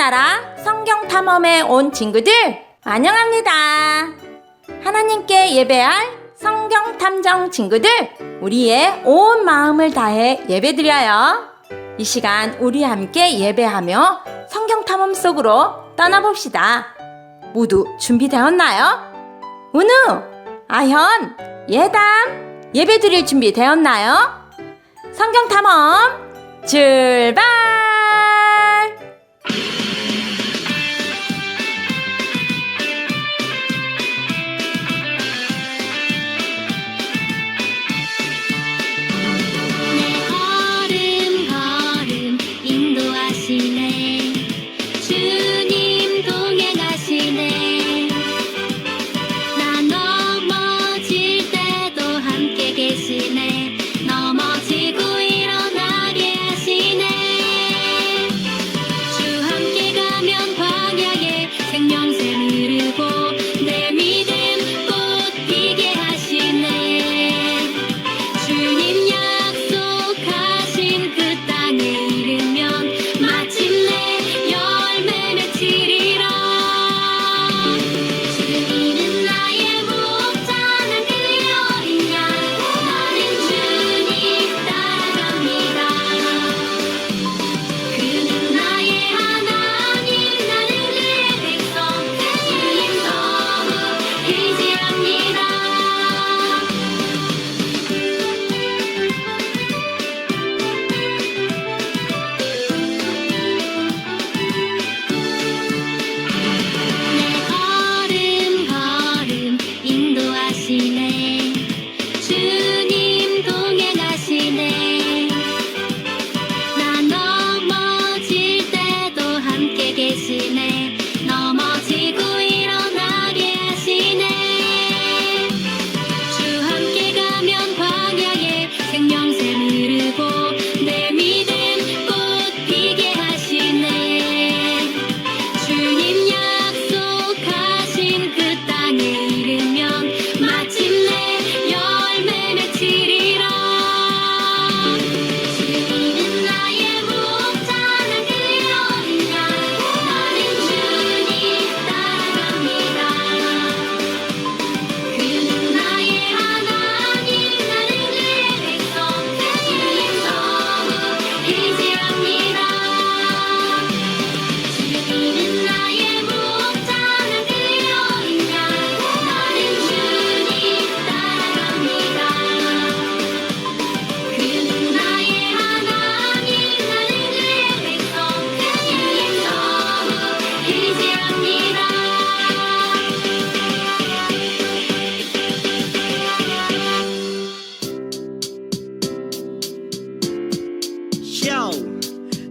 나라 성경 탐험에 온 친구들 환영합니다. 하나님께 예배할 성경 탐정 친구들, 우리의 온 마음을 다해 예배드려요. 이 시간 우리 함께 예배하며 성경 탐험 속으로 떠나봅시다. 모두 준비되었나요? 은우, 아현, 예담, 예배드릴 준비 되었나요? 성경 탐험 출발!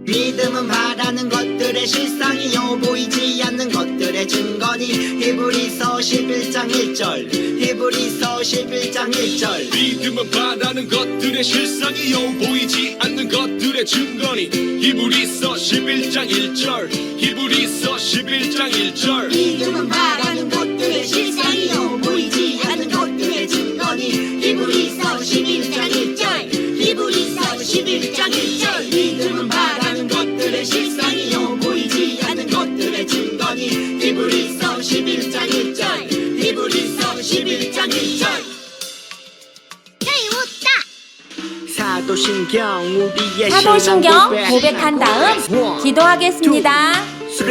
믿음은 바라는 것들의 실상이요 보이지 않는 것들의 증거니. 히브리서 11장 1절, 히브리서 11장 1절. 믿음은 바라는 것들의 실상이요 보이지 않는 것들의 증거니. 히브리서 11장 1절, 히브리서 11장 1절. 믿음은 바라는 것들의 실상이요 보이지 않는 것들의 증거니. 히브리서 11장 1절, 히브리서 11장 1절. 믿음은 바라는 것들의 실상이요 보이지 않는 것들의 증거니. 히브리서 11장 1절, 히브리서 11장 1절. 사도신경 우리의 사도신경 고백한 다음 기도하겠습니다. 3,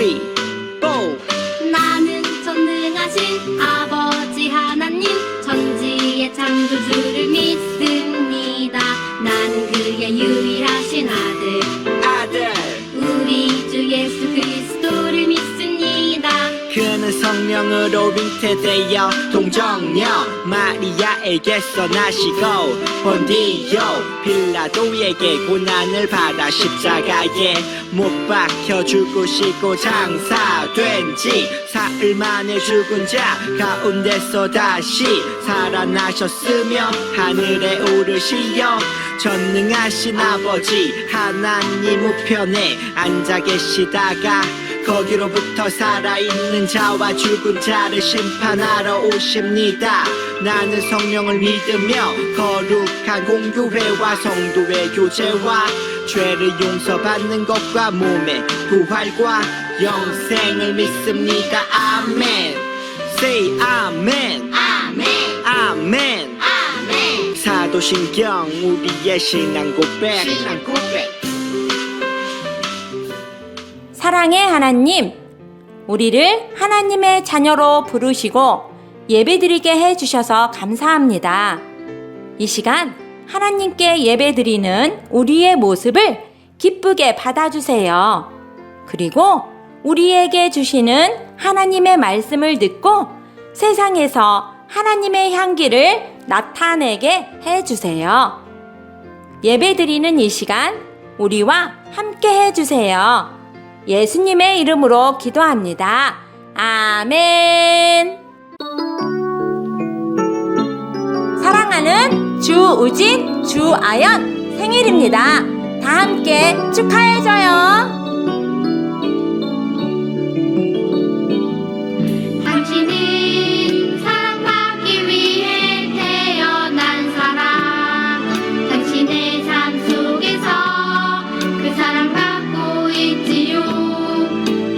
4. 나는 전능하신 아버지 하나님 천지의 창조주를 믿습니다. 나는 그의 유일하신 아들 우리 주 예수 그리스도를 믿습니다. 그는 성령으로 잉태되어 동정녀 마리아에게서 나시고 본디오 빌라도에게 고난을 받아 십자가에 못 박혀 죽으시고 장사된 지 사흘 만에 죽은 자 가운데서 다시 살아나셨으며 하늘에 오르시어 전능하신 아버지 하나님 우편에 앉아 계시다가 거기로부터 살아있는 자와 죽은 자를 심판하러 오십니다. 나는 성령을 믿으며 거룩한 공교회와 성도의 교제와 죄를 용서받는 것과 몸의 부활과 영생을 믿습니다. 아멘. Say 아멘. 아멘 아멘. 아멘 사도신경 우리의 신앙 고백. 사랑의 하나님, 우리를 하나님의 자녀로 부르시고 예배드리게 해주셔서 감사합니다. 이 시간 하나님께 예배드리는 우리의 모습을 기쁘게 받아주세요. 그리고 우리에게 주시는 하나님의 말씀을 듣고 세상에서 하나님의 향기를 나타내게 해주세요. 예배드리는 이 시간 우리와 함께 해주세요. 예수님의 이름으로 기도합니다. 아멘. 사랑하는 주우진, 주아연 생일입니다. 다 함께 축하해줘요. 당신은 사랑받기 위해 태어난 사람 당신의 삶 속에서 그 사랑받고 있지요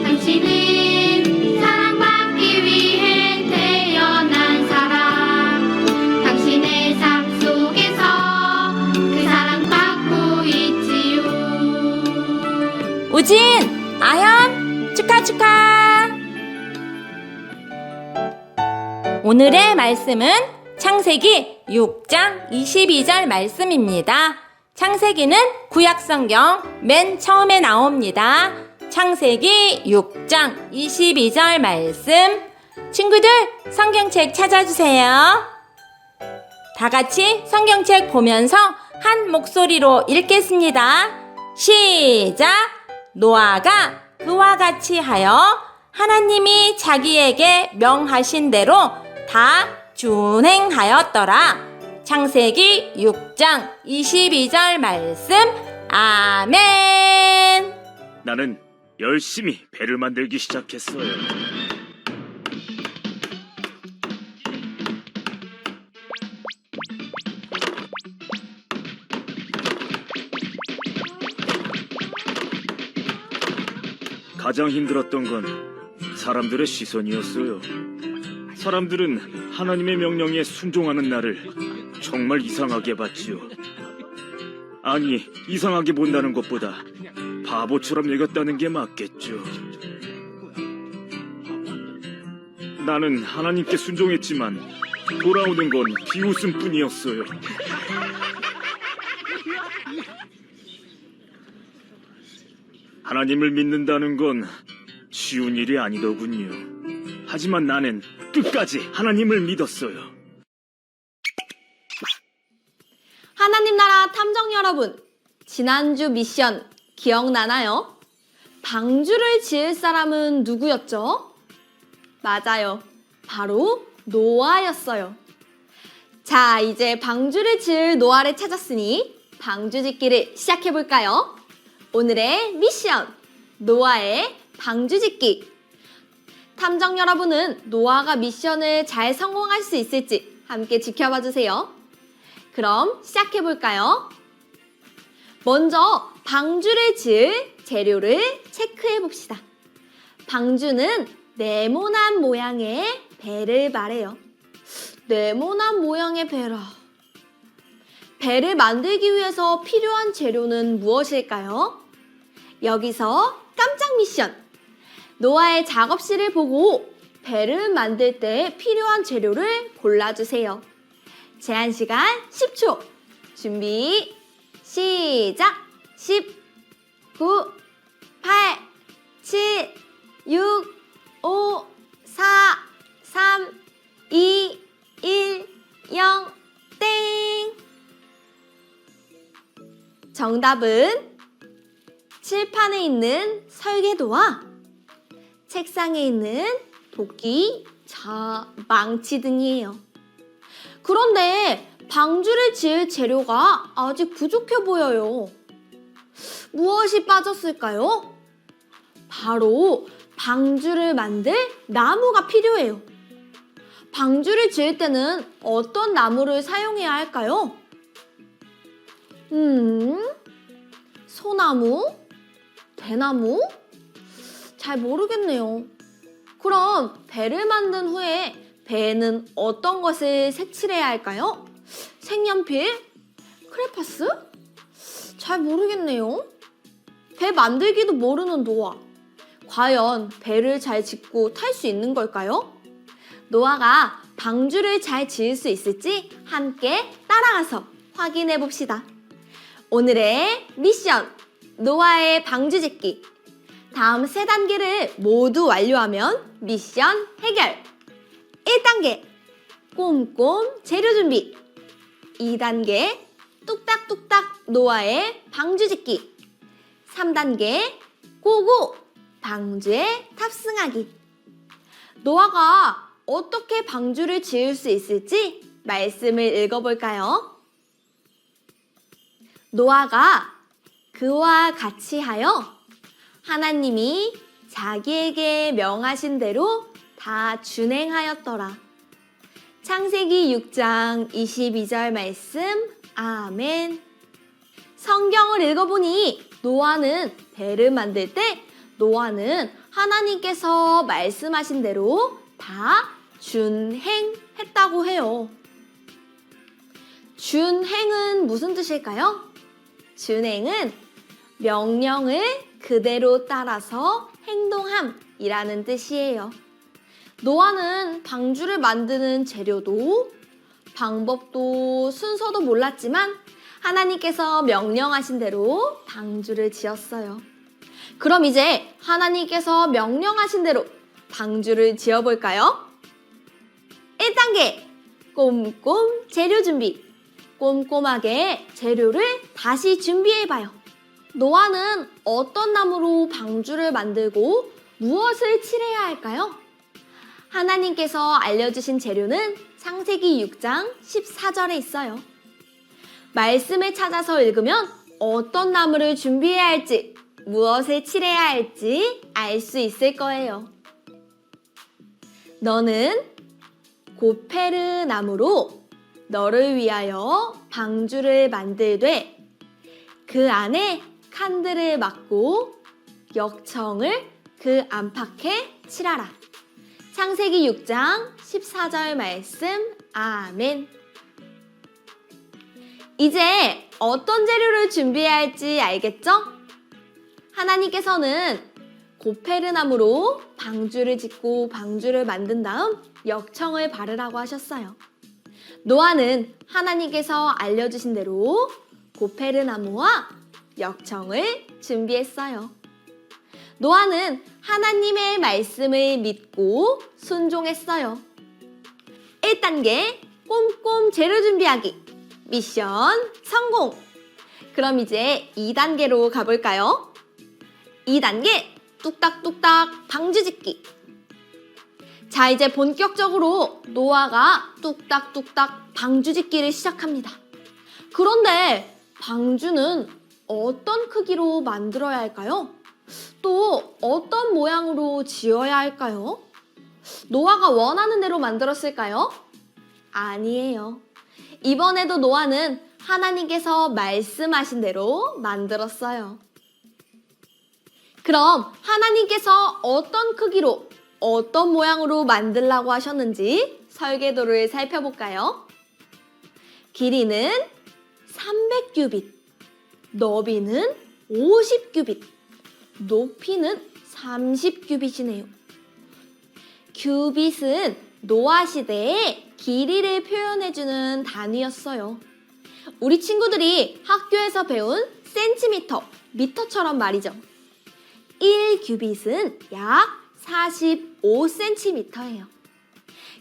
당신은 사랑받기 위해 태어난 사람 당신의 삶 속에서 그 사랑받고 있지요 우진, 아현, 축하! 오늘의 말씀은 창세기 6장 22절 말씀입니다. 창세기는 구약성경 맨 처음에 나옵니다. 창세기 6장 22절 말씀. 친구들, 성경책 찾아주세요. 다 같이 성경책 보면서 한 목소리로 읽겠습니다. 시작! 노아가 그와 같이 하여 하나님이 자기에게 명하신 대로 다 준행하였더라. 창세기 6장 22절 말씀. 아멘. 나는 열심히 배를 만들기 시작했어요. 가장 힘들었던 건 사람들의 시선이었어요. 사람들은 하나님의 명령에 순종하는 나를 정말 이상하게 봤지요. 아니, 이상하게 본다는 것보다 바보처럼 여겼다는 게 맞겠죠. 나는 하나님께 순종했지만 돌아오는 건 비웃음뿐이었어요. 하나님을 믿는다는 건 쉬운 일이 아니더군요. 하지만 나는 끝까지 하나님을 믿었어요. 하나님 나라 탐정 여러분, 지난주 미션 기억나나요? 방주를 지을 사람은 누구였죠? 맞아요. 바로 노아였어요. 자, 이제 방주를 지을 노아를 찾았으니 방주 짓기를 시작해볼까요? 오늘의 미션, 노아의 방주 짓기. 탐정 여러분은 노아가 미션을 잘 성공할 수 있을지 함께 지켜봐 주세요. 그럼 시작해볼까요? 먼저 방주를 지을 재료를 체크해 봅시다. 방주는 네모난 모양의 배를 말해요. 네모난 모양의 배라. 배를 만들기 위해서 필요한 재료는 무엇일까요? 여기서 깜짝 미션! 노아의 작업실을 보고 배를 만들 때 필요한 재료를 골라주세요. 제한 시간 10초. 준비, 시작! 10, 9, 8, 7, 6, 5, 4, 3, 2, 1, 0, 땡! 정답은 칠판에 있는 설계도와 책상에 있는 도끼, 망치 등이에요. 그런데 방주를 지을 재료가 아직 부족해 보여요. 무엇이 빠졌을까요? 바로 방주를 만들 나무가 필요해요. 방주를 지을 때는 어떤 나무를 사용해야 할까요? 소나무? 대나무? 잘 모르겠네요. 그럼 배를 만든 후에 배에는 어떤 것을 색칠해야 할까요? 색연필? 크레파스? 잘 모르겠네요. 배 만들기도 모르는 노아. 과연 배를 잘 짓고 탈 수 있는 걸까요? 노아가 방주를 잘 지을 수 있을지 함께 따라가서 확인해 봅시다. 오늘의 미션, 노아의 방주 짓기. 다음 3단계를 모두 완료하면 미션 해결. 1단계, 꼼꼼 재료 준비. 2단계, 뚝딱뚝딱 노아의 방주 짓기. 3단계, 고고 방주에 탑승하기. 노아가 어떻게 방주를 지을 수 있을지 말씀을 읽어볼까요? 노아가 그와 같이 하여 하나님이 자기에게 명하신 대로 다 준행하였더라. 창세기 6장 22절 말씀. 아멘. 성경을 읽어보니 노아는 배를 만들 때 노아는 하나님께서 말씀하신 대로 다 준행했다고 해요. 준행은 무슨 뜻일까요? 준행은 명령을 그대로 따라서 행동함이라는 뜻이에요. 노아는 방주를 만드는 재료도 방법도 순서도 몰랐지만 하나님께서 명령하신 대로 방주를 지었어요. 그럼 이제 하나님께서 명령하신 대로 방주를 지어볼까요? 1단계, 꼼꼼 재료 준비. 꼼꼼하게 재료를 다시 준비해봐요. 노아는 어떤 나무로 방주를 만들고 무엇을 칠해야 할까요? 하나님께서 알려주신 재료는 창세기 6장 14절에 있어요. 말씀을 찾아서 읽으면 어떤 나무를 준비해야 할지, 무엇을 칠해야 할지 알 수 있을 거예요. 너는 고페르 나무로 너를 위하여 방주를 만들되 그 안에 칸들을 막고 역청을 그 안팎에 칠하라. 창세기 6장 14절 말씀. 아멘. 이제 어떤 재료를 준비해야 할지 알겠죠? 하나님께서는 고페르 나무로 방주를 짓고 방주를 만든 다음 역청을 바르라고 하셨어요. 노아는 하나님께서 알려주신 대로 고페르 나무와 역청을 준비했어요. 노아는 하나님의 말씀을 믿고 순종했어요. 1단계, 꼼꼼 재료 준비하기. 미션 성공! 그럼 이제 2단계로 가볼까요? 2단계, 뚝딱뚝딱 방주 짓기. 자, 이제 본격적으로 노아가 뚝딱뚝딱 방주 짓기를 시작합니다. 그런데 방주는 어떤 크기로 만들어야 할까요? 또 어떤 모양으로 지어야 할까요? 노아가 원하는 대로 만들었을까요? 아니에요. 이번에도 노아는 하나님께서 말씀하신 대로 만들었어요. 그럼 하나님께서 어떤 크기로, 어떤 모양으로 만들라고 하셨는지 설계도를 살펴볼까요? 길이는 300규빗, 너비는 50규빗, 높이는 30규빗이네요. 규빗은 노아 시대의 길이를 표현해주는 단위였어요. 우리 친구들이 학교에서 배운 센티미터, 미터처럼 말이죠. 1규빗은 약 45cm예요.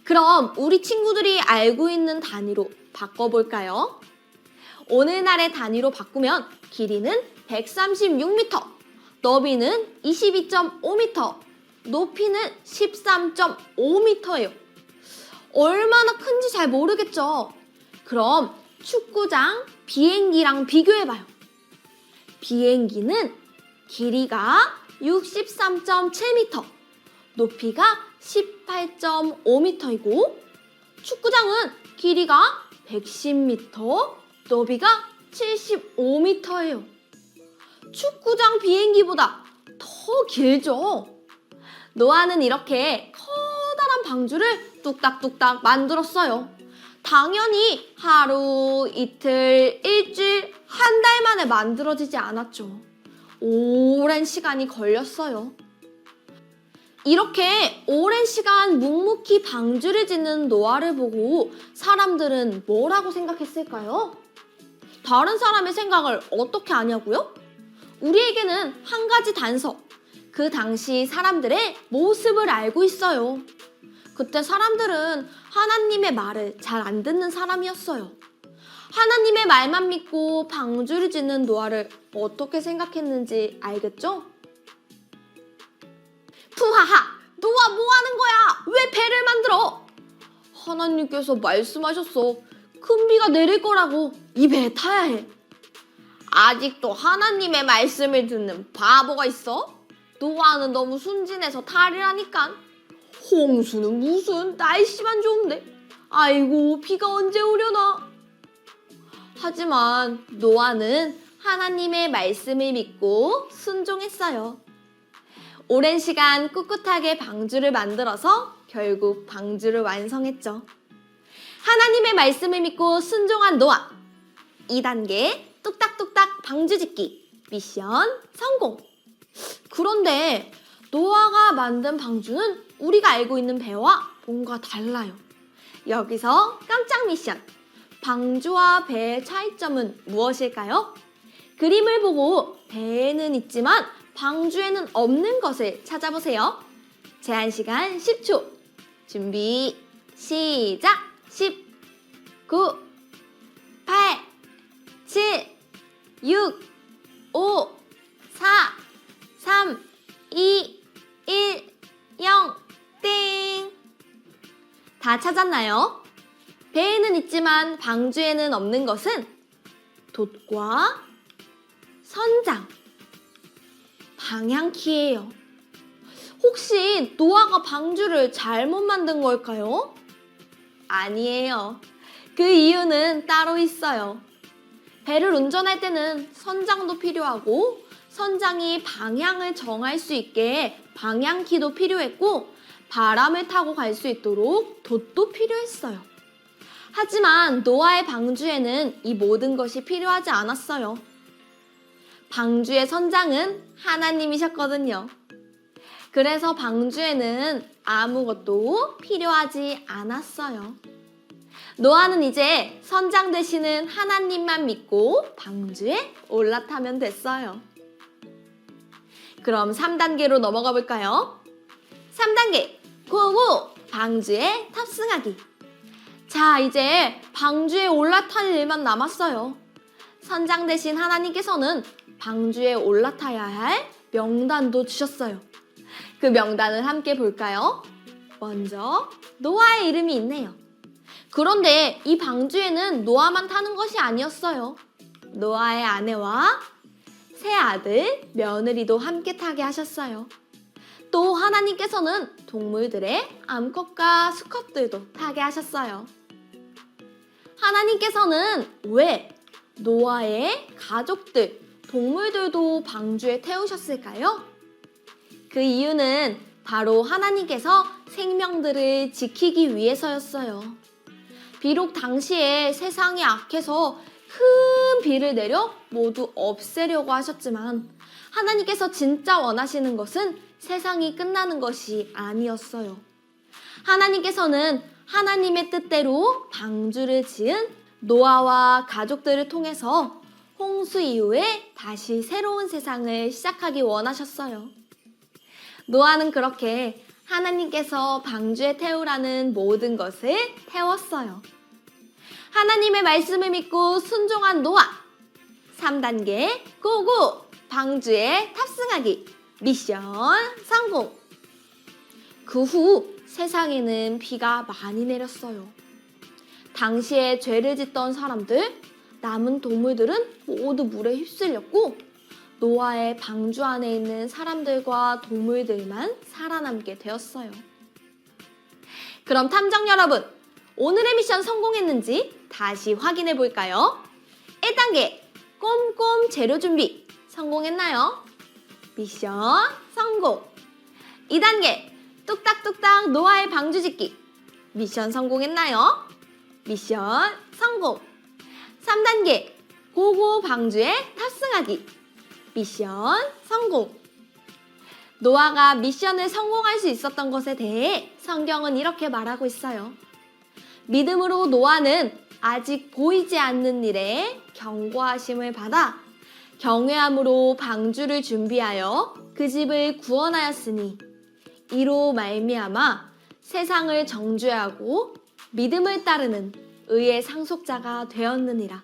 그럼 우리 친구들이 알고 있는 단위로 바꿔볼까요? 오늘날의 단위로 바꾸면 길이는 136m, 너비는 22.5m, 높이는 13.5m예요. 얼마나 큰지 잘 모르겠죠? 그럼 축구장, 비행기랑 비교해봐요. 비행기는 길이가 63.7m, 높이가 18.5m이고 축구장은 길이가 110m, 너비가 75m예요. 축구장 비행기보다 더 길죠? 노아는 이렇게 커다란 방주를 뚝딱뚝딱 만들었어요. 당연히 하루, 이틀, 일주일, 한 달 만에 만들어지지 않았죠. 오랜 시간이 걸렸어요. 이렇게 오랜 시간 묵묵히 방주를 짓는 노아를 보고 사람들은 뭐라고 생각했을까요? 다른 사람의 생각을 어떻게 아냐고요? 우리에게는 한 가지 단서, 그 당시 사람들의 모습을 알고 있어요. 그때 사람들은 하나님의 말을 잘 안 듣는 사람이었어요. 하나님의 말만 믿고 방주를 짓는 노아를 어떻게 생각했는지 알겠죠? 푸하하! 노아 뭐 하는 거야? 왜 배를 만들어? 하나님께서 말씀하셨어. 큰 비가 내릴 거라고. 이 배에 타야 해. 아직도 하나님의 말씀을 듣는 바보가 있어? 노아는 너무 순진해서 탈이라니까. 홍수는 무슨, 날씨만 좋은데. 아이고, 비가 언제 오려나. 하지만 노아는 하나님의 말씀을 믿고 순종했어요. 오랜 시간 꿋꿋하게 방주를 만들어서 결국 방주를 완성했죠. 하나님의 말씀을 믿고 순종한 노아. 2단계 뚝딱뚝딱 방주 짓기 미션 성공. 그런데 노아가 만든 방주는 우리가 알고 있는 배와 뭔가 달라요. 여기서 깜짝 미션. 방주와 배의 차이점은 무엇일까요? 그림을 보고 배에는 있지만 방주에는 없는 것을 찾아보세요. 제한 시간 10초. 준비, 시작! 10, 9, 8, 7, 6, 5, 4, 3, 2, 1, 0, 땡! 다 찾았나요? 배에는 있지만 방주에는 없는 것은 돛과 선장, 방향키예요. 혹시 노아가 방주를 잘못 만든 걸까요? 아니에요. 그 이유는 따로 있어요. 배를 운전할 때는 선장도 필요하고 선장이 방향을 정할 수 있게 방향키도 필요했고 바람을 타고 갈 수 있도록 돛도 필요했어요. 하지만 노아의 방주에는 이 모든 것이 필요하지 않았어요. 방주의 선장은 하나님이셨거든요. 그래서 방주에는 아무것도 필요하지 않았어요. 노아는 이제 선장 되시는 하나님만 믿고 방주에 올라타면 됐어요. 그럼 3단계로 넘어가 볼까요? 3단계 고고! 방주에 탑승하기. 자, 이제 방주에 올라탈 일만 남았어요. 선장 되신 하나님께서는 방주에 올라타야 할 명단도 주셨어요. 그 명단을 함께 볼까요? 먼저 노아의 이름이 있네요. 그런데 이 방주에는 노아만 타는 것이 아니었어요. 노아의 아내와 세 아들, 며느리도 함께 타게 하셨어요. 또 하나님께서는 동물들의 암컷과 수컷들도 타게 하셨어요. 하나님께서는 왜 노아의 가족들, 동물들도 방주에 태우셨을까요? 그 이유는 바로 하나님께서 생명들을 지키기 위해서였어요. 비록 당시에 세상이 악해서 큰 비를 내려 모두 없애려고 하셨지만 하나님께서 진짜 원하시는 것은 세상이 끝나는 것이 아니었어요. 하나님께서는 하나님의 뜻대로 방주를 지은 노아와 가족들을 통해서 홍수 이후에 다시 새로운 세상을 시작하기 원하셨어요. 노아는 그렇게 하나님께서 방주에 태우라는 모든 것을 태웠어요. 하나님의 말씀을 믿고 순종한 노아. 3단계 고고! 방주에 탑승하기. 미션 성공! 그 후 세상에는 비가 많이 내렸어요. 당시에 죄를 짓던 사람들, 남은 동물들은 모두 물에 휩쓸렸고 노아의 방주 안에 있는 사람들과 동물들만 살아남게 되었어요. 그럼 탐정 여러분, 오늘의 미션 성공했는지 다시 확인해 볼까요? 1단계 꼼꼼 재료 준비 성공했나요? 미션 성공! 2단계 뚝딱뚝딱 노아의 방주 짓기. 미션 성공했나요? 미션 성공. 3단계 고고 방주에 탑승하기. 미션 성공. 노아가 미션을 성공할 수 있었던 것에 대해 성경은 이렇게 말하고 있어요. 믿음으로 노아는 아직 보이지 않는 일에 경고하심을 받아 경외함으로 방주를 준비하여 그 집을 구원하였으니 이로 말미암아 세상을 정죄하고 믿음을 따르는 의의 상속자가 되었느니라.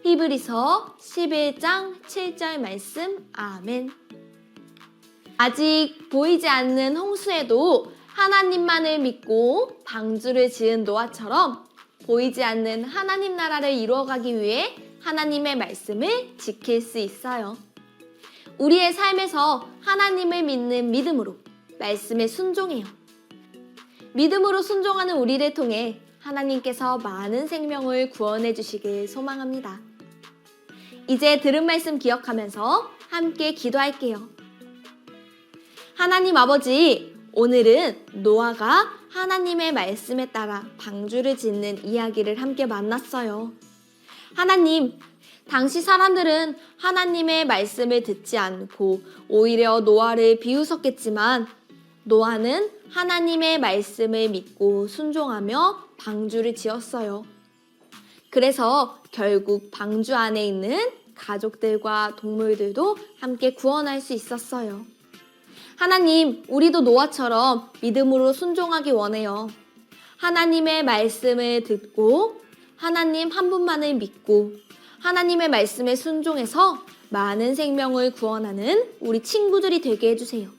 히브리서 11장 7절 말씀. 아멘. 아직 보이지 않는 홍수에도 하나님만을 믿고 방주를 지은 노아처럼 보이지 않는 하나님 나라를 이루어가기 위해 하나님의 말씀을 지킬 수 있어요. 우리의 삶에서 하나님을 믿는 믿음으로 말씀에 순종해요. 믿음으로 순종하는 우리를 통해 하나님께서 많은 생명을 구원해 주시길 소망합니다. 이제 들은 말씀 기억하면서 함께 기도할게요. 하나님 아버지, 오늘은 노아가 하나님의 말씀에 따라 방주를 짓는 이야기를 함께 만났어요. 하나님, 당시 사람들은 하나님의 말씀을 듣지 않고 오히려 노아를 비웃었겠지만 노아는 하나님의 말씀을 믿고 순종하며 방주를 지었어요. 그래서 결국 방주 안에 있는 가족들과 동물들도 함께 구원할 수 있었어요. 하나님, 우리도 노아처럼 믿음으로 순종하기 원해요. 하나님의 말씀을 듣고 하나님 한 분만을 믿고 하나님의 말씀에 순종해서 많은 생명을 구원하는 우리 친구들이 되게 해주세요.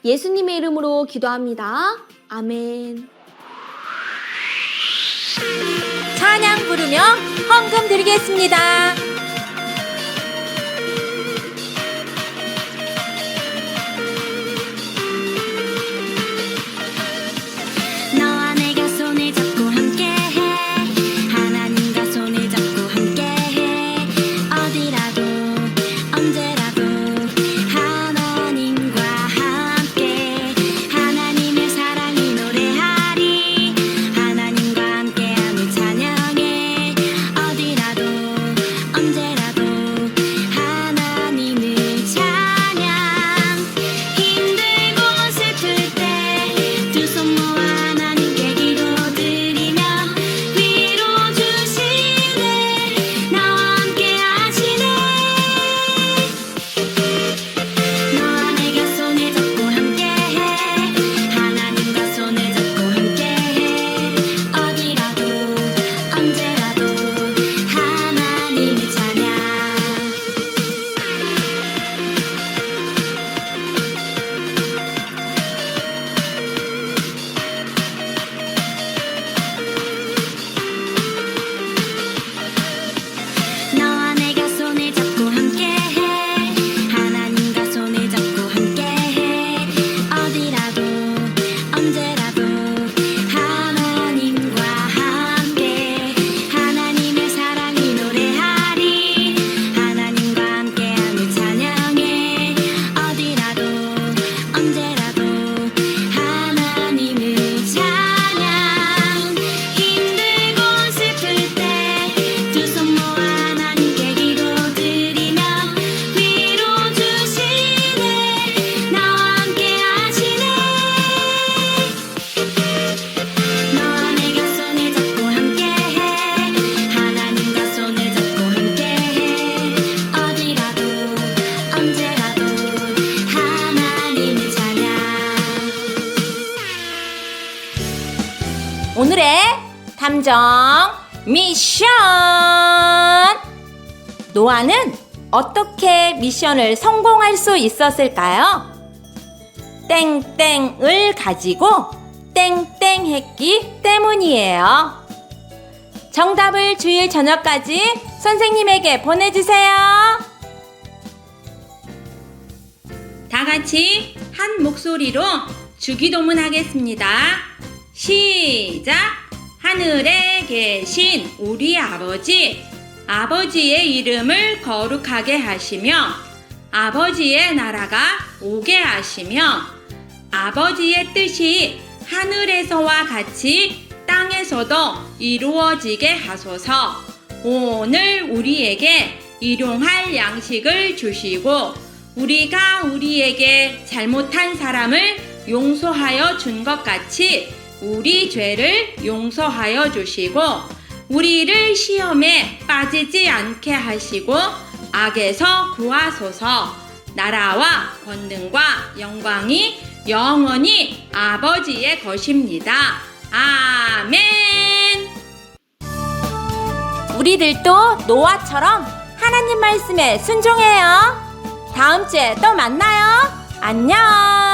예수님의 이름으로 기도합니다. 아멘. 찬양 부르며 헌금 드리겠습니다. 너와 내가 손을 잡고 함께해. 하나님과 손을 잡고 함께해. 어디라도 언제라도 하나님과 함께. 하나님의 사랑을 노래하리. 하나님과 함께함을 찬양해. 어디라도 언제라도 하나님을 찬양. 힘들고 슬플 때 두 손 모아 하나님께 기도드리며 위로 주시네. 나와 함께 하시네. 너와 내가 손을 잡고 함께해. 하나님과 손을 잡고 함께해. 어디라도 언제라도 하나님을 찬양. 너와 내가 손을 잡고 함께해. 하나님과 손을 잡고 함께해. 어디라도 언제라도 하나님과 함께. 하나님의 사랑을 노래하리. 하나님과 함께함을 찬양해. 어디라도 언제라도 하나님을 찬양. 힘들고 슬플 때 두 손 모아 하나님께 기도드리며 위로 주시네. 나와 함께 하시네. 너와 내가 손을 잡고 함께해. 하나님과 손을 잡고 함께해. 어디라도 언제라도 하나님을 찬양. 오늘의 탐정 미션! 노아는 어떻게 미션을 성공할 수 있었을까요? 땡땡을 가지고 땡땡 했기 때문이에요. 정답을 주일 저녁까지 선생님에게 보내주세요. 다 같이 한 목소리로 주기도문 하겠습니다. 시작! 하늘에 계신 우리 아버지, 아버지의 이름을 거룩하게 하시며 아버지의 나라가 오게 하시며 아버지의 뜻이 하늘에서와 같이 땅에서도 이루어지게 하소서. 오늘 우리에게 일용할 양식을 주시고 우리가 우리에게 잘못한 사람을 용서하여 준 것 같이 우리 죄를 용서하여 주시고 우리를 시험에 빠지지 않게 하시고 악에서 구하소서. 나라와 권능과 영광이 영원히 아버지의 것입니다. 아멘. 우리들도 노아처럼 하나님 말씀에 순종해요. 다음 주에 또 만나요. 안녕.